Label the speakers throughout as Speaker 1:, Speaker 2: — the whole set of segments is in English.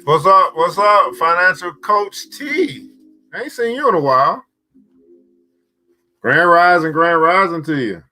Speaker 1: What's up? What's up, Financial Coach T? I ain't seen you in a while. Grand rising to you.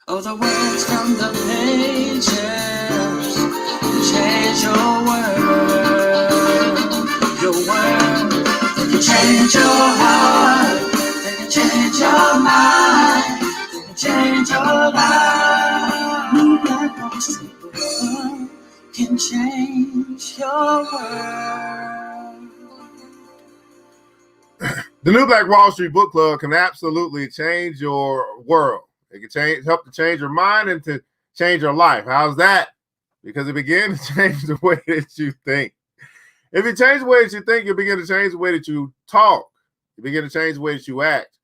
Speaker 2: Oh, the words from the pages change your world. Your world, they can change your heart, they can change your mind, they can change your life. New Black Wall Street Book Club can change your world.
Speaker 1: The New Black Wall Street Book Club can absolutely change your world. It can help to change your mind and to change your life. How's that? Because it begins to change the way that you think. If you change the way that you think, you'll begin to change the way that you talk. You begin to change the way that you act.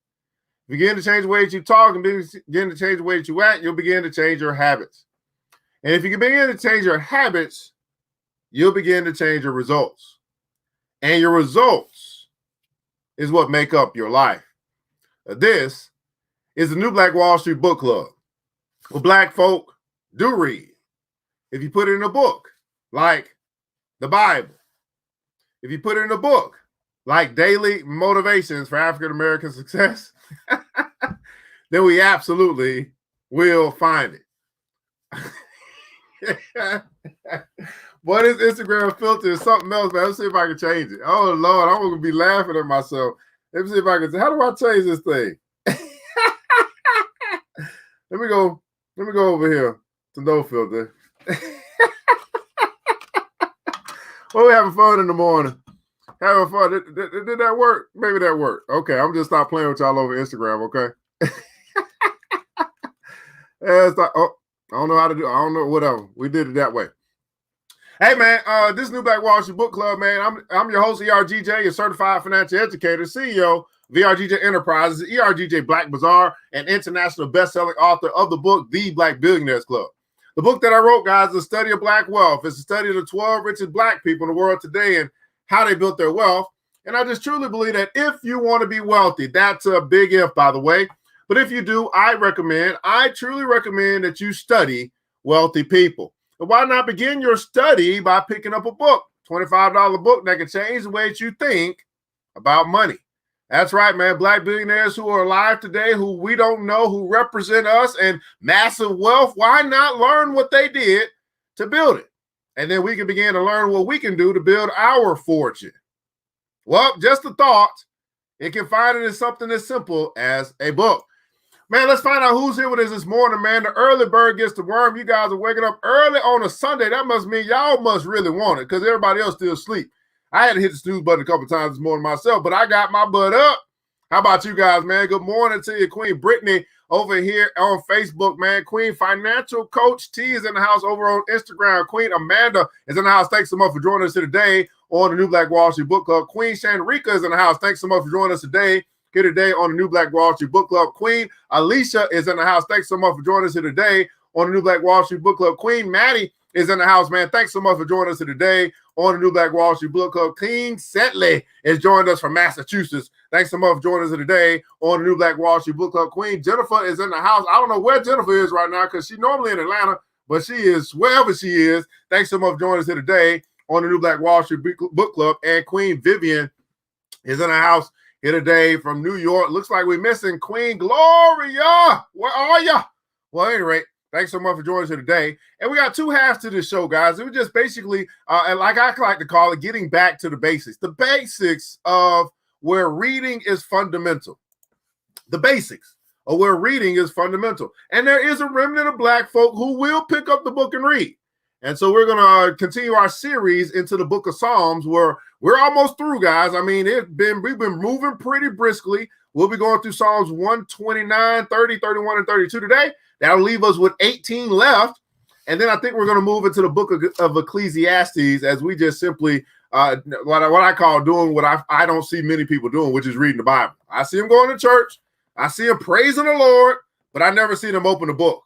Speaker 1: If you begin to change the way that you talk and begin to change the way that you act, you'll begin to change your habits. And if you can begin to change your habits, you'll begin to change your results. And your results is what make up your life. This is the New Black Wall Street Book Club. Well, Black folk do read. If you put it in a book, like the Bible. If you put it in a book, like Daily Motivations for African American Success, then we absolutely will find it. What is Instagram filter is something else, man. Let's see if I can change it. Oh, Lord, I'm going to be laughing at myself. Let me see if I can. How do I change this thing? Let me go over here to no filter. Well, we're having fun in the morning. Having fun. Did that work? Maybe that worked. Okay, I'm just stop playing with y'all over Instagram, okay? I don't know how to do it. I don't know, whatever. We did it that way. Hey, man, this New Black Wall Street Book Club, man, I'm your host, ERGJ, your certified financial educator, CEO, VRGJ Enterprises, ERGJ Black Bazaar, and international best-selling author of the book, The Black Billionaires Club. The book that I wrote, guys, is a study of Black wealth. It's a study of the 12 richest Black people in the world today and how they built their wealth. And I just truly believe that if you want to be wealthy, that's a big if, by the way. But if you do, I truly recommend that you study wealthy people. And why not begin your study by picking up a book, $25 book that can change the way that you think about money. That's right, man. Black billionaires who are alive today, who we don't know, who represent us and massive wealth. Why not learn what they did to build it? And then we can begin to learn what we can do to build our fortune. Well, just a thought. You can find it in something as simple as a book. Man, let's find out who's here with us this morning, man. The early bird gets the worm. You guys are waking up early on a Sunday. That must mean y'all must really want it because everybody else still asleep. I had to hit the snooze button a couple times this morning myself, but I got my butt up. How about you guys, man? Good morning to you, Queen Brittany over here on Facebook, man. Queen Financial Coach T is in the house over on Instagram. Queen Amanda is in the house. Thanks so much for joining us here today on the New Black Wall Street Book Club. Queen Shanrika is in the house. Thanks so much for joining us today here today on the New Black Wall Street Book Club. Queen Alicia is in the house. Thanks so much for joining us here today on the New Black Wall Street Book Club. Queen Maddie is in the house, man. Thanks so much for joining us today on the New Black Wall Street Book Club. King Setley has joined us from Massachusetts. Thanks so much for joining us today on the New Black Wall Street Book Club. Queen Jennifer is in the house. I don't know where Jennifer is right now because she's normally in Atlanta, but she is wherever she is. Thanks so much for joining us here today on the New Black Wall Street Book Club. And Queen Vivian is in the house here today from New York. Looks like we're missing Queen Gloria. Where are you? Well, at any rate, thanks so much for joining us here today. And we got two halves to this show, guys. It was just basically, and like I like to call it, getting back to the basics. The basics of where reading is fundamental. The basics of where reading is fundamental. And there is a remnant of Black folk who will pick up the book and read. And so we're going to continue our series into the book of Psalms, where we're almost through, guys. I mean, we've been moving pretty briskly. We'll be going through Psalms 129, 30, 31, and 32 today. That'll leave us with 18 left. And then I think we're going to move into the book of Ecclesiastes as we just simply, what I call doing what I don't see many people doing, which is reading the Bible. I see them going to church. I see them praising the Lord, but I never see them open the book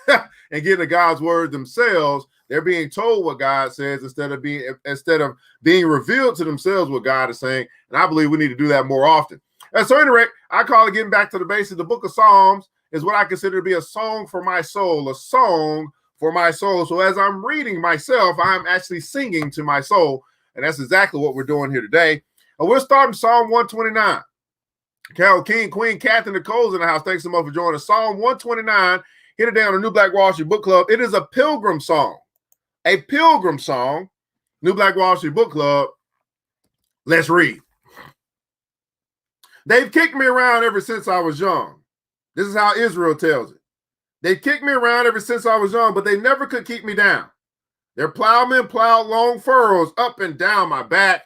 Speaker 1: and getting to God's word themselves. They're being told what God says instead of being revealed to themselves what God is saying. And I believe we need to do that more often. And so anyway, I call it getting back to the basics. The book of Psalms is what I consider to be a song for my soul, a song for my soul. So as I'm reading myself, I'm actually singing to my soul. And that's exactly what we're doing here today. And we're starting Psalm 129. Carol King, Queen Catherine Nicole's in the house. Thanks so much for joining us. Psalm 129 here today on the New Black Wall Street Book Club. It is a pilgrim song. A pilgrim song. New Black Wall Street Book Club. Let's read. They've kicked me around ever since I was young. This is how Israel tells it. They kicked me around ever since I was young, but they never could keep me down. Their plowmen plowed long furrows up and down my back.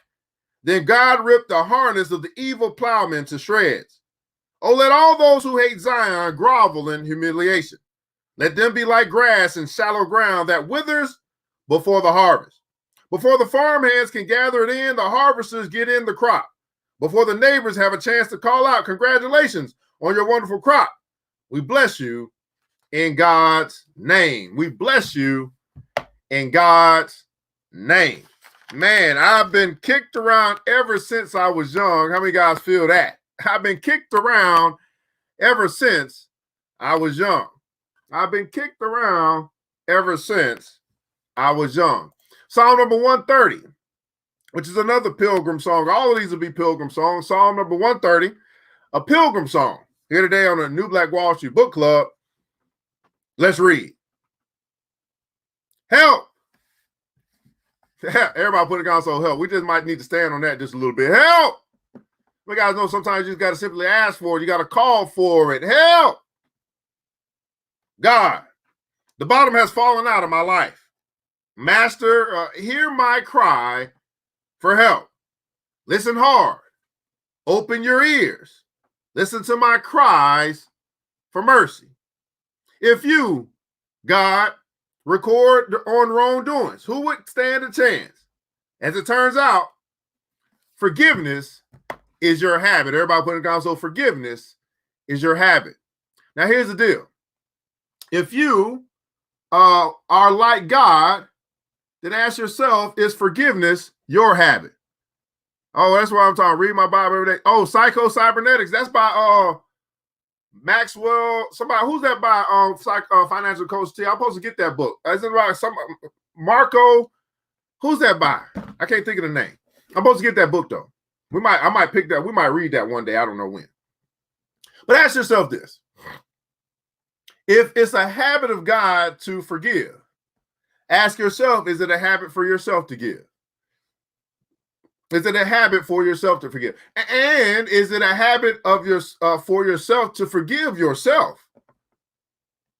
Speaker 1: Then God ripped the harness of the evil plowmen to shreds. Oh, let all those who hate Zion grovel in humiliation. Let them be like grass in shallow ground that withers before the harvest. Before the farmhands can gather it in, the harvesters get in the crop. Before the neighbors have a chance to call out, congratulations on your wonderful crop. We bless you in God's name. We bless you in God's name. Man, I've been kicked around ever since I was young. How many guys feel that? I've been kicked around ever since I was young. I've been kicked around ever since I was young. Psalm number 130, which is another pilgrim song. All of these will be pilgrim songs. Psalm number 130, a pilgrim song. Here today on the New Black Wall Street Book Club. Let's read. Help. Everybody put it on so help. We just might need to stand on that just a little bit. Help. You guys know sometimes you just got to simply ask for it. You got to call for it. Help. God, the bottom has fallen out of my life. Master, hear my cry for help. Listen hard. Open your ears. Listen to my cries for mercy. If you, God, record on wrongdoings, who would stand a chance? As it turns out, forgiveness is your habit. Everybody put it down. So forgiveness is your habit. Now, here's the deal. If you are like God, then ask yourself, is forgiveness your habit? Oh, that's why I'm talking. Read my Bible every day. Oh, Psycho-Cybernetics. That's by Maxwell. Somebody, who's that by? Financial Coach T. I'm supposed to get that book. Is it by Marco? Who's that by? I can't think of the name. I'm supposed to get that book though. I might pick that. We might read that one day. I don't know when. But ask yourself this: if it's a habit of God to forgive, ask yourself: is it a habit for yourself to give? Is it a habit for yourself to forgive? And is it a habit of for yourself to forgive yourself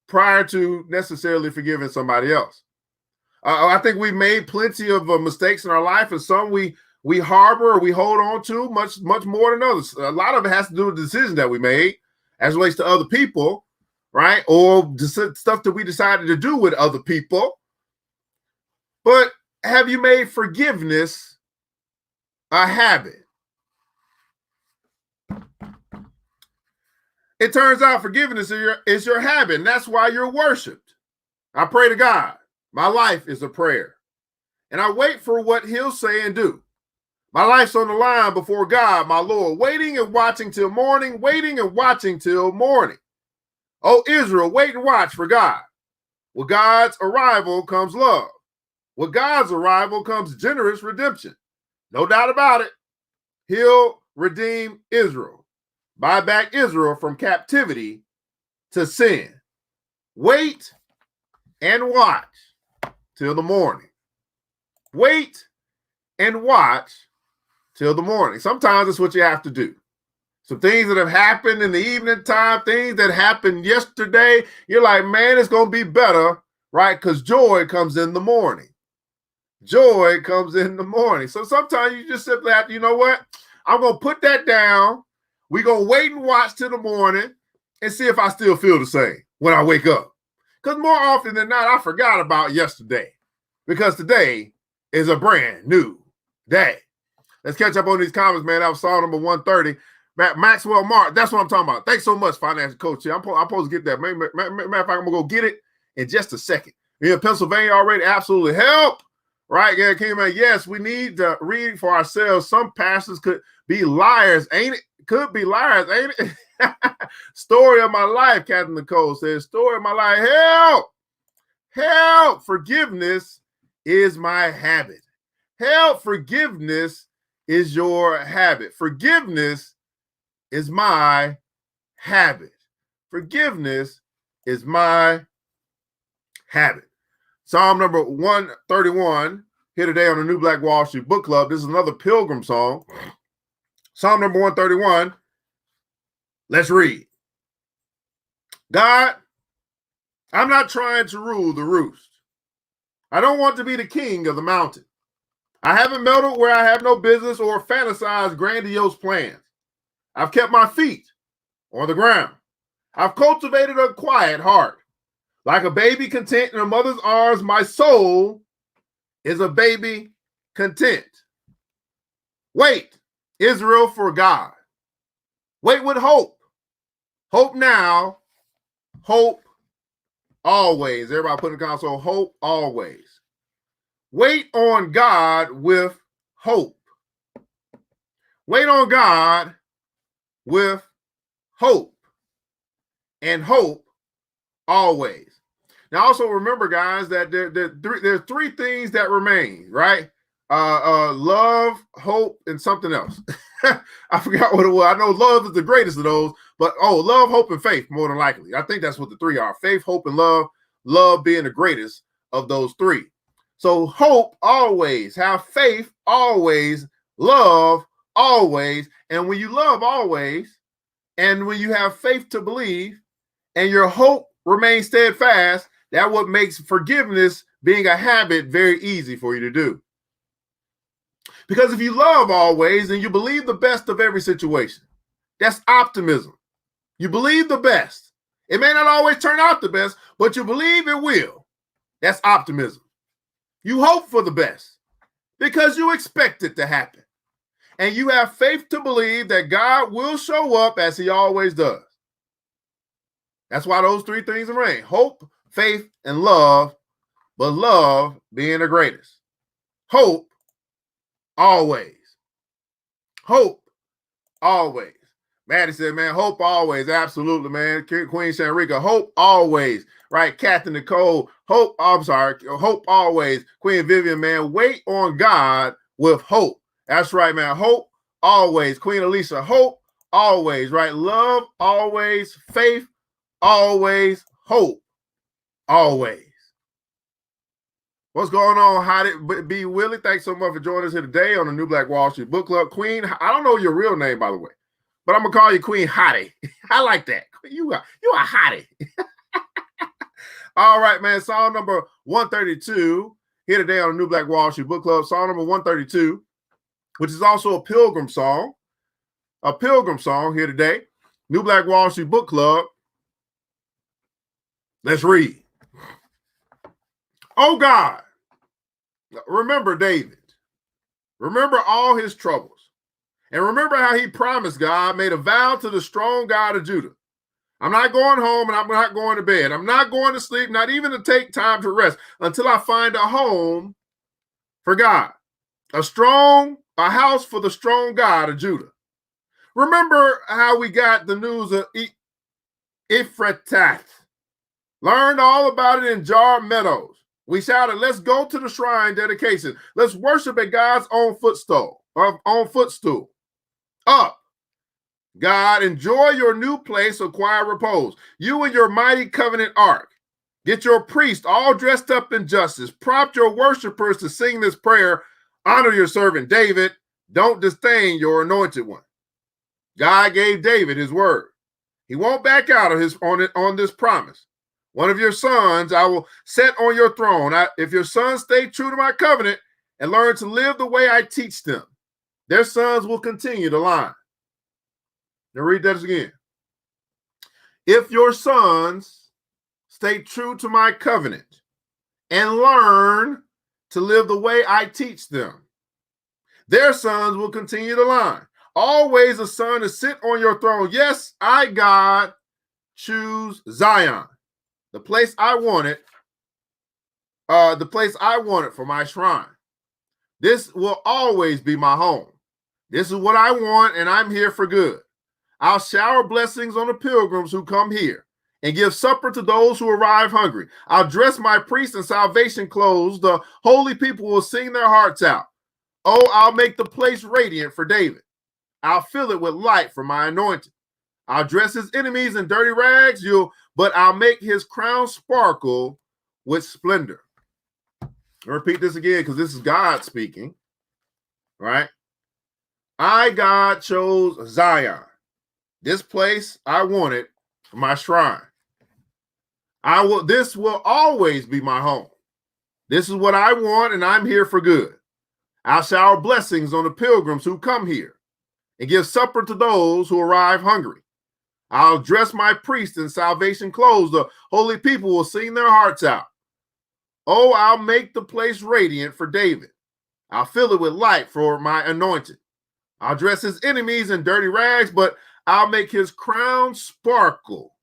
Speaker 1: prior to necessarily forgiving somebody else? I think we've made plenty of mistakes in our life, and some we harbor or we hold on to much more than others. A lot of it has to do with the decision that we made as it relates to other people, right? Or stuff that we decided to do with other people. But have you made forgiveness a habit? It turns out forgiveness is your habit, and that's why you're worshiped. I pray to God. My life is a prayer. And I wait for what he'll say and do. My life's on the line before God, my Lord, waiting and watching till morning, waiting and watching till morning. Oh, Israel, wait and watch for God. With God's arrival comes love. With God's arrival comes generous redemption. No doubt about it. He'll redeem Israel. Buy back Israel from captivity to sin. Wait and watch till the morning. Wait and watch till the morning. Sometimes it's what you have to do. Some things that have happened in the evening time, things that happened yesterday, you're like, man, it's going to be better, right? Because joy comes in the morning. Joy comes in the morning. So sometimes you just simply have to, you know what? I'm going to put that down. We're going to wait and watch till the morning and see if I still feel the same when I wake up. Because more often than not, I forgot about yesterday. Because today is a brand new day. Let's catch up on these comments, man. That was song number 130. Maxwell Mark, that's what I'm talking about. Thanks so much, financial coach. I'm supposed to get that. Matter of fact, I'm going to go get it in just a second. You're in Pennsylvania already? Absolutely. Help. Right, yeah, King man. Yes, we need to read for ourselves. Some pastors could be liars, ain't it? Could be liars, ain't it? Story of my life, Captain Nicole says. Story of my life. Help. Help. Forgiveness is my habit. Help. Forgiveness is your habit. Forgiveness is my habit. Forgiveness is my habit. Psalm number 131 here today on the New Black Wall Street Book Club. This is another Pilgrim song. Psalm number 131. Let's read. God, I'm not trying to rule the roost. I don't want to be the king of the mountain. I haven't meddled where I have no business or fantasized grandiose plans. I've kept my feet on the ground. I've cultivated a quiet heart. Like a baby content in a mother's arms, my soul is a baby content. Wait, Israel, for God. Wait with hope. Hope now. Hope always. Everybody put in the console, hope always. Wait on God with hope. Wait on God with hope. And hope always. Now, also remember, guys, that there's three things that remain, right? Love, hope, and something else. I forgot what it was. I know love is the greatest of those, but love, hope, and faith, more than likely. I think that's what the three are. Faith, hope, and love. Love being the greatest of those three. So hope always, have faith always, love always. And when you love always, and when you have faith to believe, and your hope remains steadfast, that's what makes forgiveness being a habit very easy for you to do. Because if you love always and you believe the best of every situation, that's optimism. You believe the best. It may not always turn out the best, but you believe it will. That's optimism. You hope for the best because you expect it to happen. And you have faith to believe that God will show up as he always does. That's why those three things remain. Hope, faith, and love, but love being the greatest. Hope always. Hope always. Maddie said, man, hope always. Absolutely, man. Queen Shanrika, hope always. Right? Captain Nicole, hope always. Queen Vivian, man, wait on God with hope. That's right, man. Hope always. Queen Alicia, hope always. Right? Love always. Faith always. Hope always. What's going on? How did be Willie? Thanks so much for joining us here today on the New Black Wall Street Book Club. Queen, I don't know your real name, by the way, but I'm gonna call you Queen Hottie. I like that. You are hottie. All right, man. Song number 132 here today on the New Black Wall Street Book Club. Song number 132, which is also a pilgrim song. A pilgrim song here today. New Black Wall Street Book Club. Let's read. Oh God, remember David. Remember all his troubles. And remember how he promised God, made a vow to the strong God of Judah. I'm not going home and I'm not going to bed. I'm not going to sleep, not even to take time to rest until I find a home for God, a house for the strong God of Judah. Remember how we got the news of Ephratah. Learned all about it in Jar Meadows. We shouted, let's go to the shrine dedication. Let's worship at God's own footstool. Up. God, enjoy your new place of quiet repose. You and your mighty covenant ark. Get your priests all dressed up in justice. Prompt your worshipers to sing this prayer. Honor your servant David. Don't disdain your anointed one. God gave David his word. He won't back out of on this promise. One of your sons I will set on your throne. If your sons stay true to my covenant and learn to live the way I teach them, their sons will continue to line. Now read that again. If your sons stay true to my covenant and learn to live the way I teach them, their sons will continue to line. Always a son to sit on your throne. Yes, I, God, choose Zion, the place I wanted for my shrine. This will always be my home. This is what I want, and I'm here for good. I'll shower blessings on the pilgrims who come here and give supper to those who arrive hungry. I'll dress my priests in salvation clothes. The holy people will sing their hearts out. Oh, I'll make the place radiant for David. I'll fill it with light for my anointed. I'll dress his enemies in dirty rags, but I'll make his crown sparkle with splendor. I'll repeat this again because this is God speaking, right? I, God, chose Zion, this place I wanted for my shrine. This will always be my home. This is what I want, and I'm here for good. I'll shower blessings on the pilgrims who come here and give supper to those who arrive hungry. I'll dress my priests in salvation clothes. The holy people will sing their hearts out. Oh, I'll make the place radiant for David. I'll fill it with light for my anointed. I'll dress his enemies in dirty rags, but I'll make his crown sparkle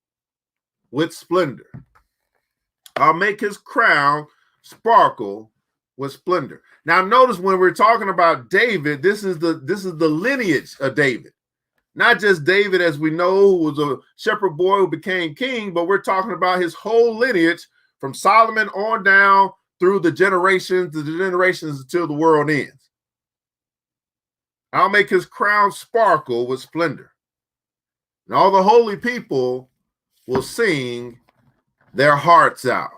Speaker 1: with splendor. I'll make his crown sparkle with splendor. Now, notice when we're talking about David, this is the lineage of David. Not just David, as we know, who was a shepherd boy who became king, but we're talking about his whole lineage from Solomon on down through the generations until the world ends. I'll make his crown sparkle with splendor. And all the holy people will sing their hearts out.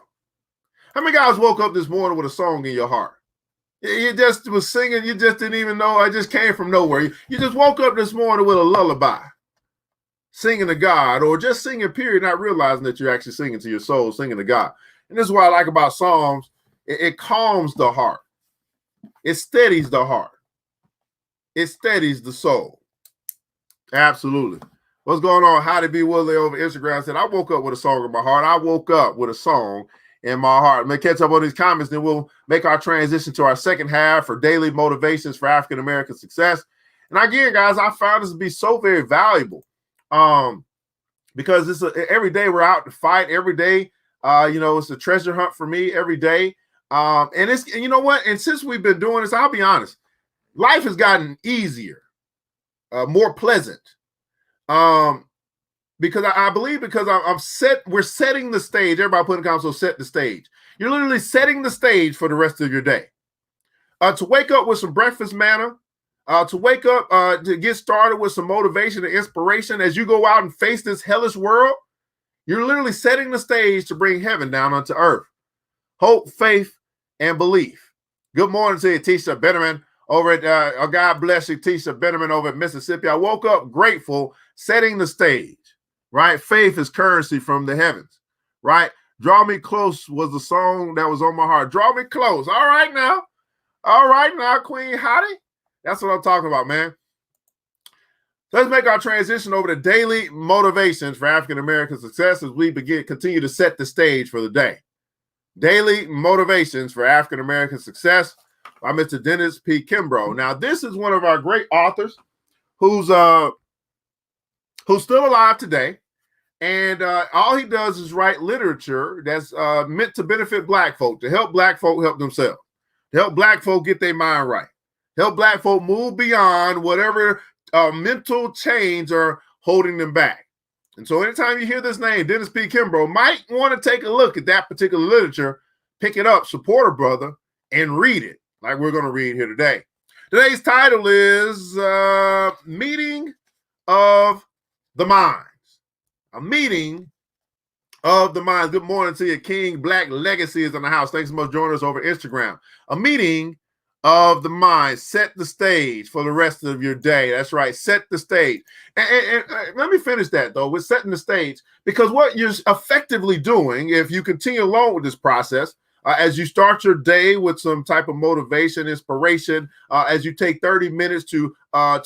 Speaker 1: How many guys woke up this morning with a song in your heart? You just was singing, you just didn't even know, it just came from nowhere. You just woke up this morning with a lullaby, singing to God, or just singing, period, not realizing that you're actually singing to your soul, singing to God. And this is what I like about Psalms. It calms the heart. It steadies the heart. It steadies the soul. Absolutely. What's going on? Howdy B. Woodley over Instagram said, I woke up with a song in my heart. I woke up with a song in my heart. Let's catch up on these comments, then we'll make our transition to our second half for daily motivations for African American success. And again, guys, I found this to be so very valuable because every day we're out to fight. Every day, it's a treasure hunt for me every day. And you know what? And since we've been doing this, I'll be honest, life has gotten easier, more pleasant. Because I believe we're setting the stage. Everybody put in comments, so set the stage. You're literally setting the stage for the rest of your day. To wake up with some breakfast manna, to wake up, to get started with some motivation and inspiration as you go out and face this hellish world, you're literally setting the stage to bring heaven down onto earth. Hope, faith, and belief. Good morning to you, Tisha Benjamin over at, God bless you, Tisha Benjamin over at Mississippi. I woke up grateful, setting the stage. Right? Faith is currency from the heavens, right? Draw Me Close was the song that was on my heart. Draw me close. All right now, Queen Hottie. That's what I'm talking about, man. Let's make our transition over to daily motivations for African American success as we continue to set the stage for the day. Daily motivations for African American success by Mr. Dennis P. Kimbro. Now, this is one of our great authors who's still alive today. And all he does is write literature that's meant to benefit black folk, to help black folk help themselves, to help black folk get their mind right, help black folk move beyond whatever mental chains are holding them back. And so anytime you hear this name, Dennis P. Kimbro, might want to take a look at that particular literature, pick it up, support a brother, and read it like we're going to read here today. Today's title is Meeting of the Minds. A meeting of the minds. Good morning to you. King Black Legacy is in the house. Thanks so much for joining us over Instagram. A meeting of the minds. Set the stage for the rest of your day. That's right. Set the stage. And let me finish that, though, with setting the stage, because what you're effectively doing, if you continue along with this process, as you start your day with some type of motivation, inspiration, as you take 30 minutes to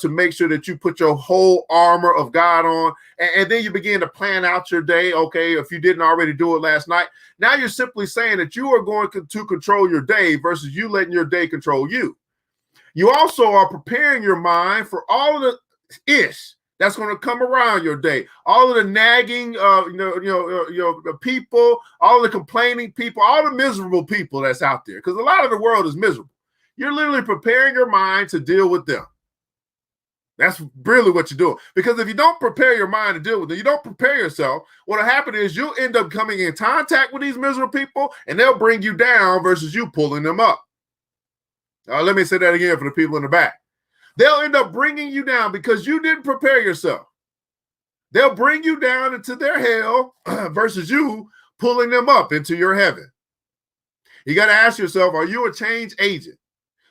Speaker 1: make sure that you put your whole armor of God on, and then you begin to plan out your day. Okay, if you didn't already do it last night, now you're simply saying that you are going to control your day versus you letting your day control you. You also are preparing your mind for all of the ish that's going to come around your day, all of the nagging, people, all the complaining people, all the miserable people that's out there, because a lot of the world is miserable. You're literally preparing your mind to deal with them. That's really what you're doing. Because if you don't prepare your mind to deal with them, you don't prepare yourself, what'll happen is you'll end up coming in contact with these miserable people, and they'll bring you down versus you pulling them up. Let me say that again for the people in the back. They'll end up bringing you down because you didn't prepare yourself. They'll bring you down into their hell versus you pulling them up into your heaven. You got to ask yourself, are you a change agent?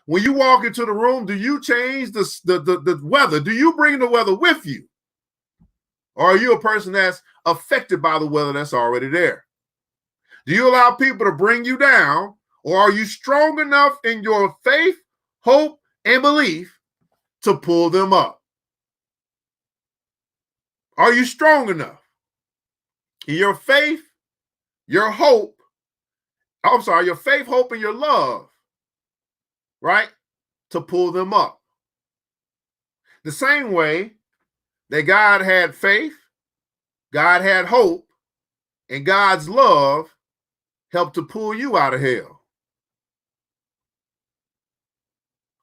Speaker 1: When you walk into the room, do you change the weather? Do you bring the weather with you? Or are you a person that's affected by the weather that's already there? Do you allow people to bring you down? Or are you strong enough in your faith, hope, and belief to pull them up? Are you strong enough in your faith, your hope, your faith, hope, and your love, right, to pull them up? The same way that God had faith, God had hope, and God's love helped to pull you out of hell.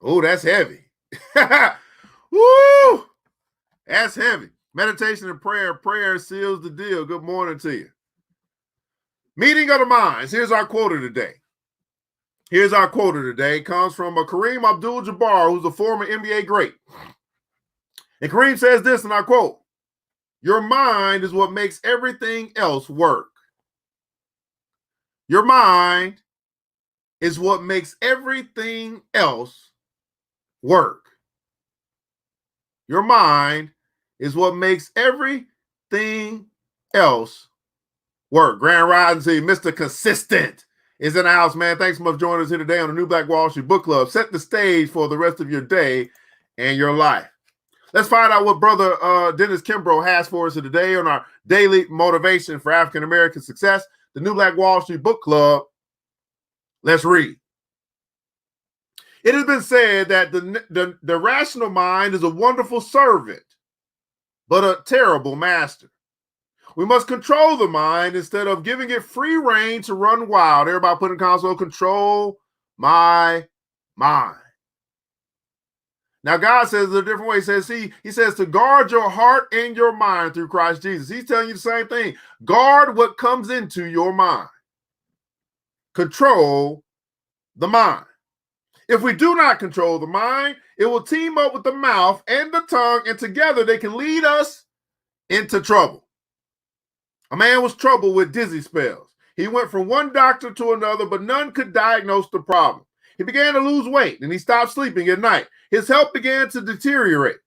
Speaker 1: Oh, that's heavy. Woo! That's heavy. Meditation and prayer. Prayer seals the deal. Good morning to you. Meeting of the minds. Here's our quote of the day. It comes from Kareem Abdul-Jabbar, who's a former NBA great. And Kareem says this, and I quote, "Your mind is what makes everything else work." Your mind is what makes everything else work. Your mind is what makes everything else work. Grand Rising, Mr. Consistent is in the house, man. Thanks so much for joining us here today on the New Black Wall Street Book Club. Set the stage for the rest of your day and your life. Let's find out what brother Dennis Kimbro has for us today on our daily motivation for African American success, the New Black Wall Street Book Club. Let's read. It has been said that the rational mind is a wonderful servant, but a terrible master. We must control the mind instead of giving it free rein to run wild. Everybody put in console, control my mind. Now, God says it a different way. He says to guard your heart and your mind through Christ Jesus. He's telling you the same thing. Guard what comes into your mind. Control the mind. If we do not control the mind, it will team up with the mouth and the tongue, and together they can lead us into trouble. A man was troubled with dizzy spells. He went from one doctor to another, but none could diagnose the problem. He began to lose weight, and he stopped sleeping at night. His health began to deteriorate.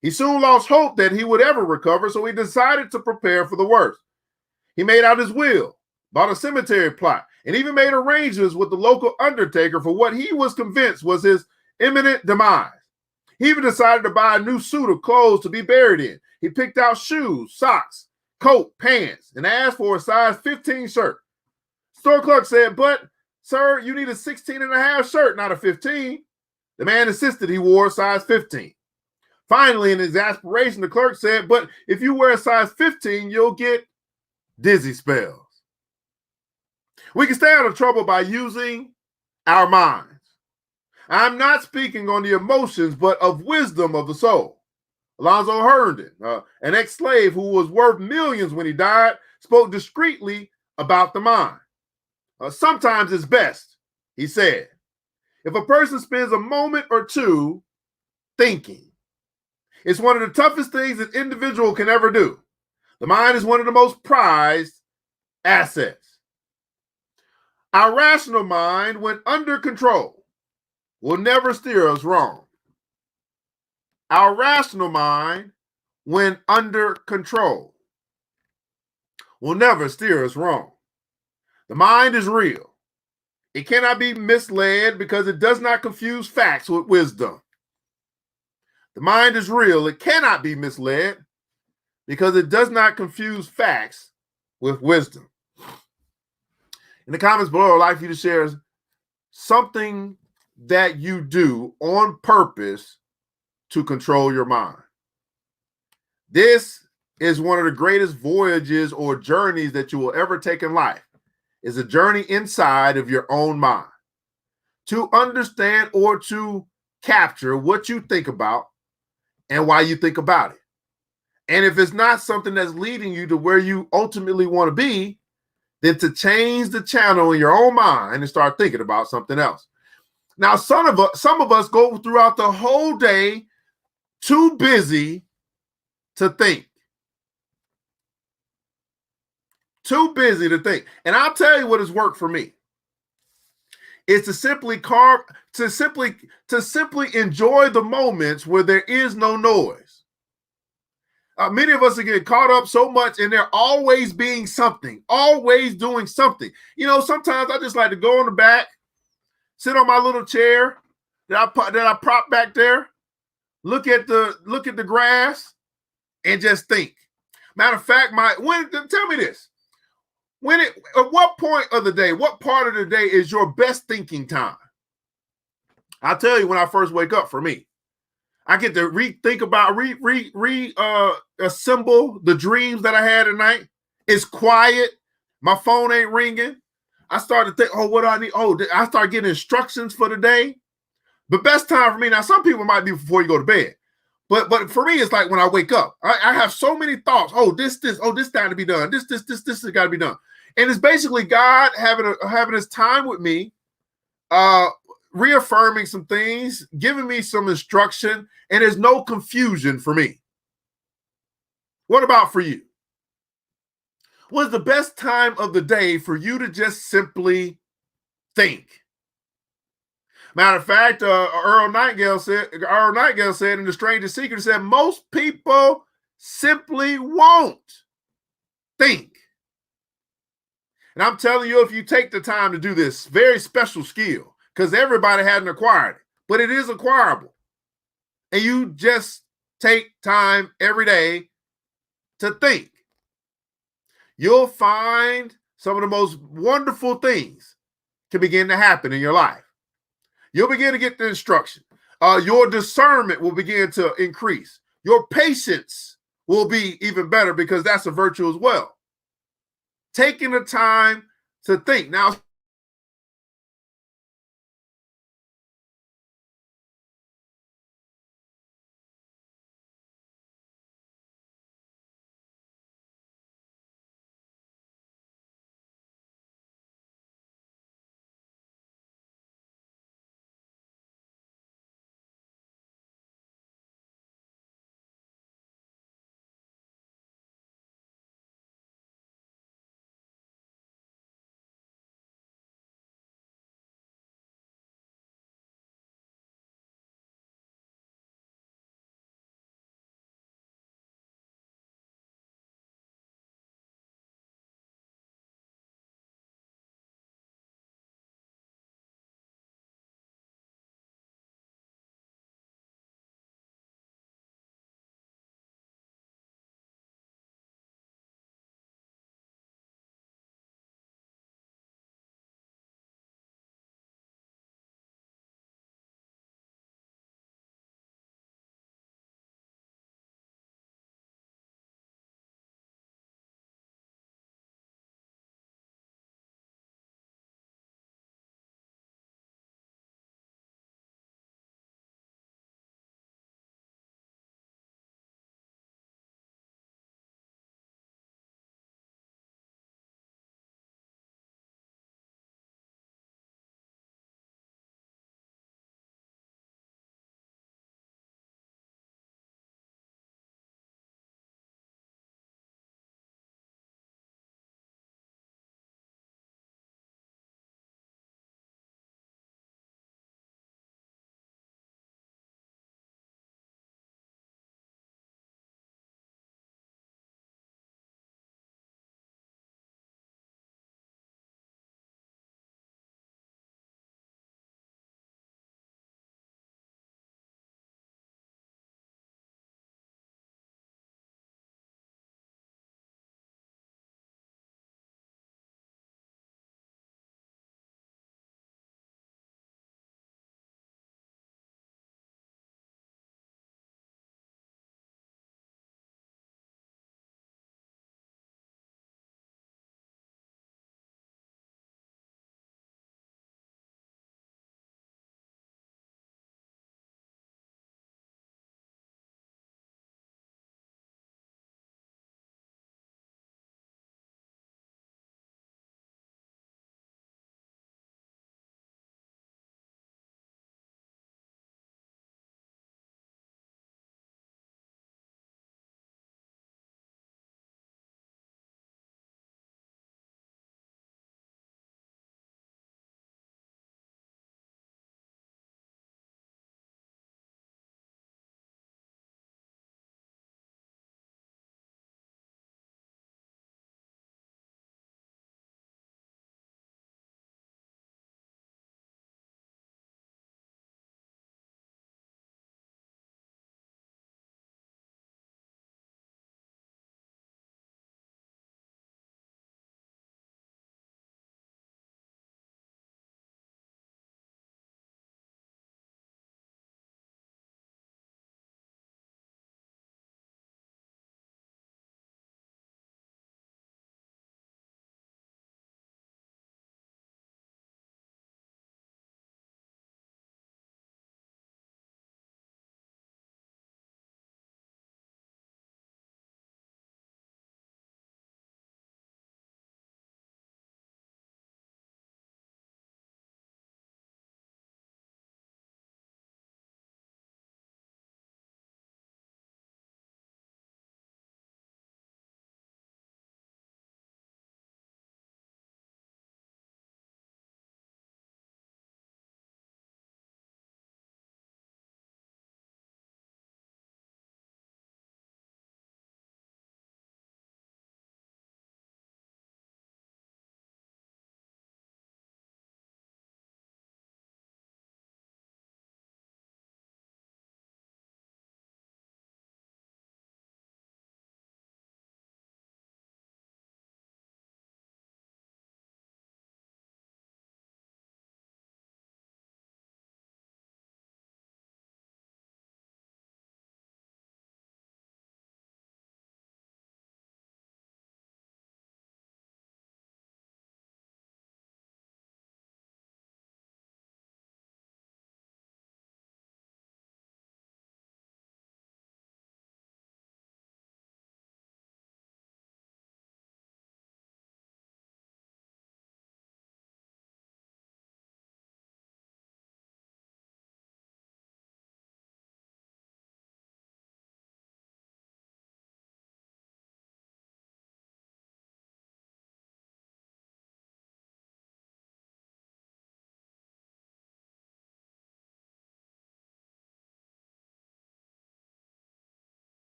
Speaker 1: He soon lost hope that he would ever recover, so he decided to prepare for the worst. He made out his will, bought a cemetery plot, and even made arrangements with the local undertaker for what he was convinced was his imminent demise. He even decided to buy a new suit of clothes to be buried in. He picked out shoes, socks, coat, pants, and asked for a size 15 shirt. Store clerk said, "But, sir, you need a 16 and a half shirt, not a 15. The man insisted he wore a size 15. Finally, in exasperation, the clerk said, "But if you wear a size 15, you'll get dizzy spells. We can stay out of trouble by using our minds. I'm not speaking on the emotions, but of wisdom of the soul. Alonzo Herndon, an ex-slave who was worth millions when he died, spoke discreetly about the mind. Sometimes it's best, he said, if a person spends a moment or two thinking. It's one of the toughest things an individual can ever do. The mind is one of the most prized assets. Our rational mind, when under control, will never steer us wrong. Our rational mind, when under control, will never steer us wrong. The mind is real. It cannot be misled because it does not confuse facts with wisdom. The mind is real. It cannot be misled because it does not confuse facts with wisdom. In the comments below, I'd like for you to share something that you do on purpose to control your mind. This is one of the greatest voyages or journeys that you will ever take in life. Is a journey inside of your own mind to understand or to capture what you think about and why you think about it. And if it's not something that's leading you to where you ultimately want to be, then to change the channel in your own mind and start thinking about something else. Now, some of us go throughout the whole day too busy to think. Too busy to think. And I'll tell you what has worked for me. It's to simply enjoy the moments where there is no noise. Many of us are getting caught up so much and they're always being something, always doing something. You know, sometimes I just like to go in the back, sit on my little chair that I prop back there, look at the grass, and just think. Matter of fact, tell me this. At what point of the day, what part of the day is your best thinking time? I'll tell you when I first wake up for me. I get to rethink about, assemble the dreams that I had at night. It's quiet. My phone ain't ringing. I start to think, what do I need? I start getting instructions for the day. The best time for me, now some people might be before you go to bed. But for me, it's like when I wake up. I have so many thoughts. This got to be done. This has got to be done. And it's basically God having his time with me, reaffirming some things, giving me some instruction, and there's no confusion for me. What about for you? What's the best time of the day for you to just simply think? Matter of fact, Earl Nightingale said in The Strangest Secret, said most people simply won't think. And I'm telling you, if you take the time to do this very special skill, because everybody hadn't acquired it, but it is acquirable. And you just take time every day to think. You'll find some of the most wonderful things can begin to happen in your life. You'll begin to get the instruction. Your discernment will begin to increase. Your patience will be even better because that's a virtue as well. Taking the time to think. Now,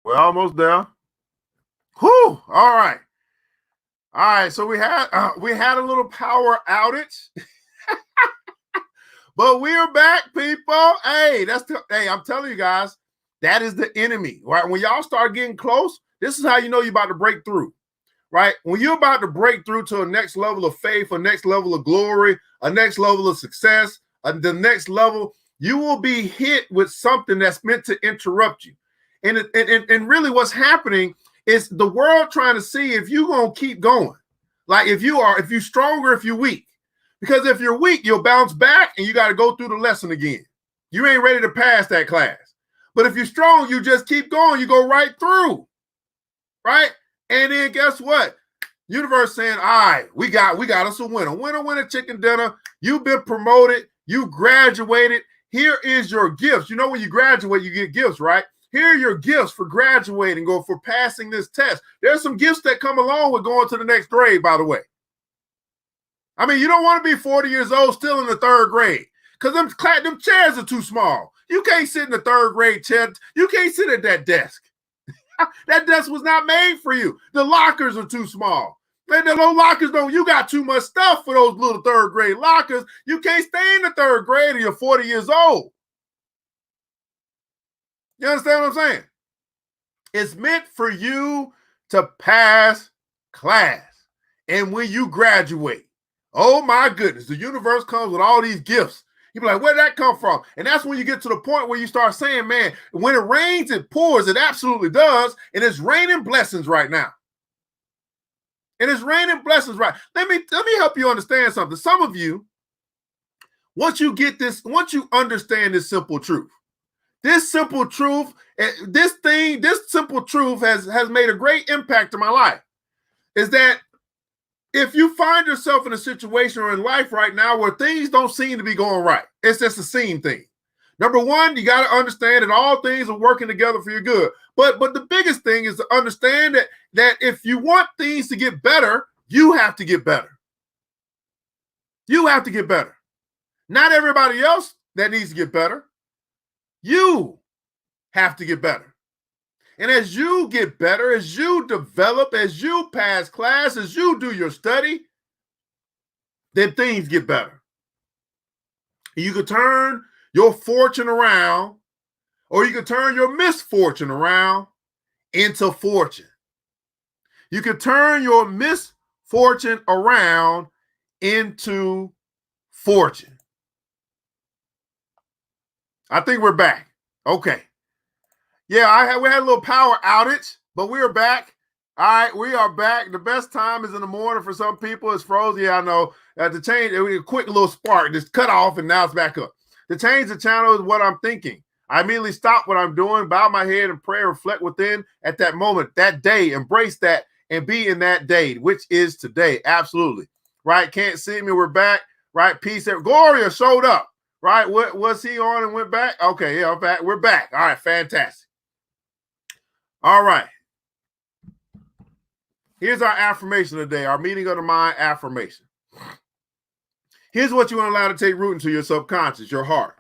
Speaker 1: We're almost there. Whew. All right. All right. So we had a little power outage, but we're back, people. Hey, hey, I'm telling you guys, that is the enemy, right? When y'all start getting close, this is how you know you're about to break through, right? When you're about to break through to a next level of faith, a next level of glory, a next level of success, the next level, you will be hit with something that's meant to interrupt you. And really what's happening is the world trying to see if you're going to keep going. Like if you're stronger, if you're weak. Because if you're weak, you'll bounce back and you got to go through the lesson again. You ain't ready to pass that class. But if you're strong, you just keep going. You go right through, right? And then guess what? Universe saying, all right, we got us a winner. Winner, chicken dinner. You've been promoted. You graduated. Here is your gifts. You know, when you graduate, you get gifts, right? Here are your gifts for graduating or for passing this test. There's some gifts that come along with going to the next grade, by the way. I mean, you don't want to be 40 years old still in the third grade because them chairs are too small. You can't sit in the third grade chair. You can't sit at that desk. That desk was not made for you. The lockers are too small. The little lockers you got too much stuff for those little third grade lockers. You can't stay in the third grade and you're 40 years old. You understand what I'm saying? It's meant for you to pass class. And when you graduate, oh my goodness, the universe comes with all these gifts. You be like, where'd that come from? And that's when you get to the point where you start saying, man, when it rains, it pours. It absolutely does. And it's raining blessings right now. And it's raining blessings right. Let me help you understand something. Some of you, once you understand this simple truth, this simple truth has made a great impact in my life, is that if you find yourself in a situation or in life right now where things don't seem to be going right, it's just a scene thing. Number one, you got to understand that all things are working together for your good. But the biggest thing is to understand that if you want things to get better, you have to get better. You have to get better. Not everybody else that needs to get better. You have to get better. And as you get better, as you develop, as you pass class, as you do your study, then things get better. You could turn your fortune around, or you could turn your misfortune around into fortune. You could turn your misfortune around into fortune. I think we're back. Okay. Yeah, we had a little power outage, but we're back. All right, we are back. The best time is in the morning for some people. It's frozen. Yeah, I know. To change, a quick little spark, just cut off, and now it's back up. To change the channel is what I'm thinking. I immediately stop what I'm doing, bow my head and pray, reflect within at that moment, that day, embrace that, and be in that day, which is today. Absolutely. Right? Can't see me. We're back. Right? Peace. Gloria showed up. Right? What was he on and went back? Okay, yeah, I'm back. We're back. All right, fantastic. All right. Here's our affirmation today, our meeting of the mind affirmation. Here's what you want to allow to take root into your subconscious, your heart.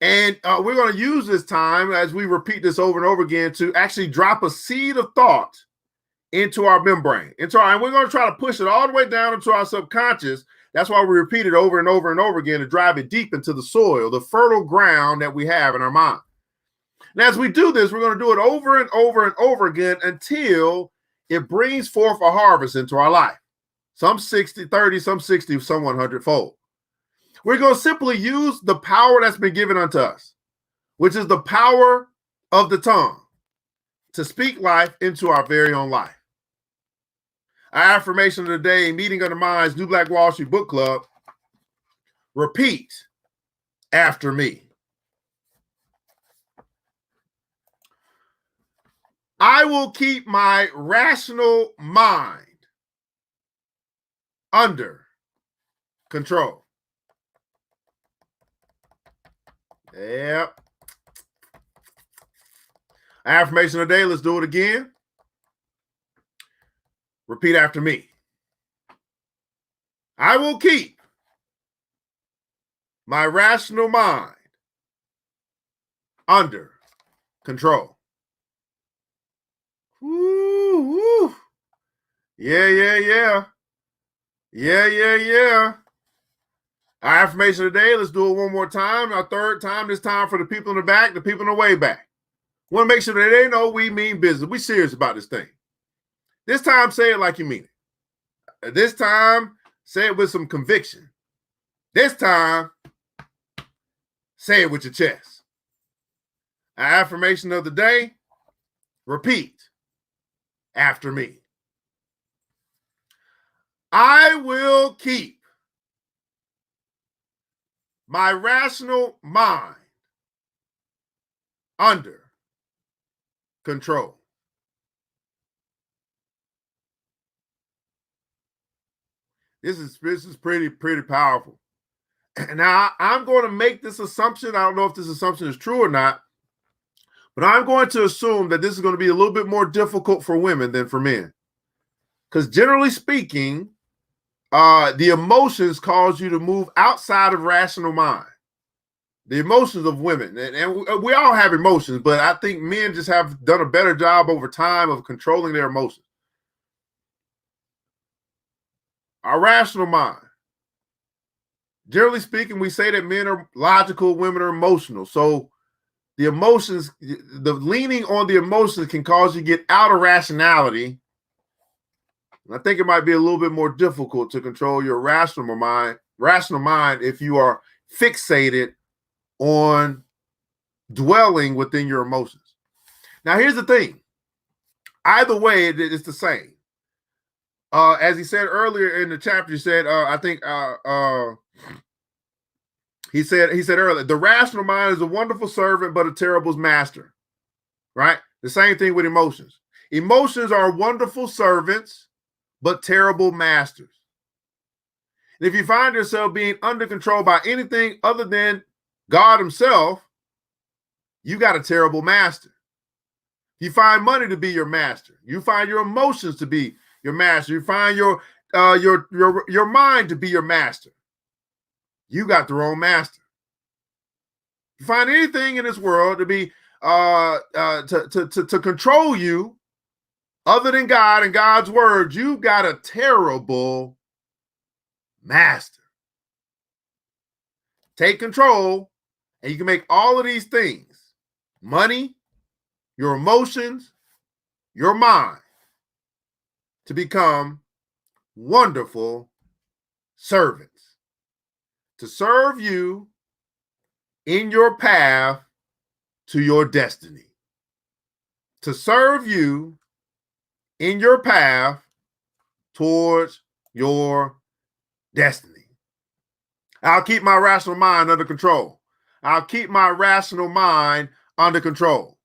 Speaker 1: And we're going to use this time as we repeat this over and over again to actually drop a seed of thought into our membrane. And we're going to try to push it all the way down into our subconscious. That's why we repeat it over and over and over again to drive it deep into the soil, the fertile ground that we have in our mind. And as we do this, we're going to do it over and over and over again until it brings forth a harvest into our life. Some 60, 30, some 60, some 100-fold. We're going to simply use the power that's been given unto us, which is the power of the tongue, to speak life into our very own life. Our affirmation of the day, meeting of the minds, New Black Wall Street Book Club. Repeat after me. I will keep my rational mind under control. Yep. Affirmation of the day, let's do it again. Repeat after me. I will keep my rational mind under control. Woo. Yeah. Our affirmation today, let's do it one more time. Our third time, this time for the people in the back, the people in the way back. Want to make sure that they know we mean business. We serious about this thing. This time, say it like you mean it. This time, say it with some conviction. This time, say it with your chest. Our affirmation of the day, repeat after me. I will keep my rational mind under control. This is pretty powerful. Now, I'm going to make this assumption. I don't know if this assumption is true or not, but I'm going to assume that this is going to be a little bit more difficult for women than for men. Because generally speaking, the emotions cause you to move outside of rational mind. The emotions of women, and we all have emotions, but I think men just have done a better job over time of controlling their emotions. Our rational mind. Generally speaking, we say that men are logical, women are emotional. So the emotions, the leaning on the emotions can cause you to get out of rationality. I think it might be a little bit more difficult to control your rational mind if you are fixated on dwelling within your emotions. Now, here's the thing. Either way, it's the same. As he said earlier in the chapter, he said, he said earlier, the rational mind is a wonderful servant, but a terrible master. Right? The same thing with emotions. Emotions are wonderful servants, but terrible masters. And if you find yourself being under control by anything other than God himself, you got a terrible master. You find money to be your master. You find your emotions to be your master. You find your mind to be your master. You got the wrong master. You find anything in this world to be to control you other than God and God's word, you got a terrible master. Take control, and you can make all of these things, money, your emotions, your mind, to become wonderful servants, to serve you in your path to your destiny, to serve you in your path towards your destiny. I'll keep my rational mind under control. I'll keep my rational mind under control.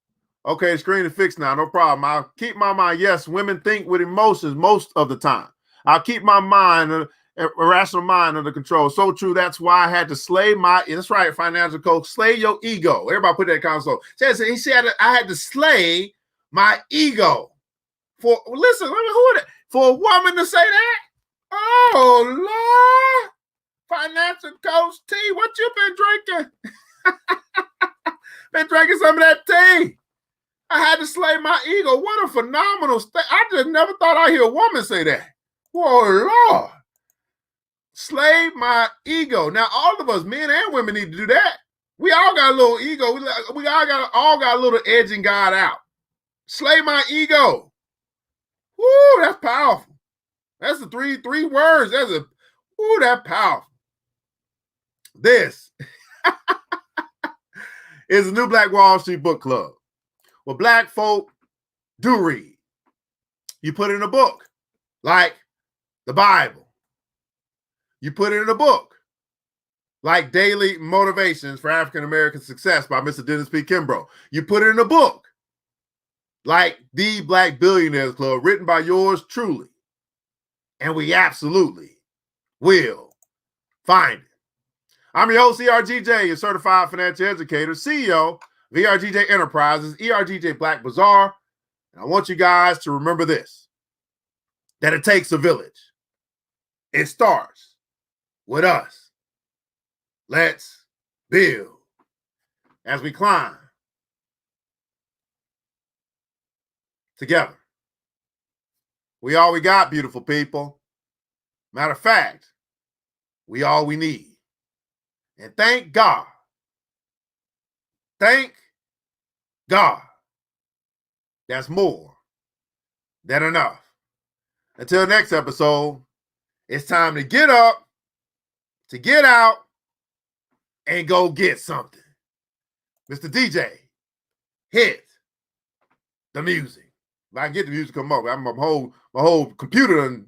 Speaker 1: Okay, the screen is fixed now. No problem. I'll keep my mind. Yes, women think with emotions most of the time. I'll keep my mind, a rational mind under control. So true. That's why I had to slay that's right, financial coach, slay your ego. Everybody put that console. He said, I had to slay my ego. Listen, who are that? For a woman to say that? Oh, Lord. Financial coach T, what you been drinking? Been drinking some of that tea. I had to slay my ego. What a phenomenal I just never thought I'd hear a woman say that. Oh, Lord. Slay my ego. Now, all of us, men and women, need to do that. We all got a little ego. We all got a little edging God out. Slay my ego. Woo, that's powerful. That's the three words. That's powerful. This is the New Black Wall Street Book Club, where black folk do read. You put it in a book, like the Bible. You put it in a book, like Daily Motivations for African American Success by Mr. Dennis P. Kimbro. You put it in a book, like The Black Billionaires Club, written by yours truly. And we absolutely will find it. I'm your host, ERGJ, your certified financial educator, CEO of ERGJ Enterprises, ERGJ Black Bazaar. And I want you guys to remember this, that it takes a village. It starts with us. Let's build as we climb together. We all we got, beautiful people. Matter of fact, we all we need. And thank God. Thank God. That's more than enough. Until next episode, it's time to get up, to get out, and go get something. Mr. DJ, hit the music. If I can get the music come up, my whole computer and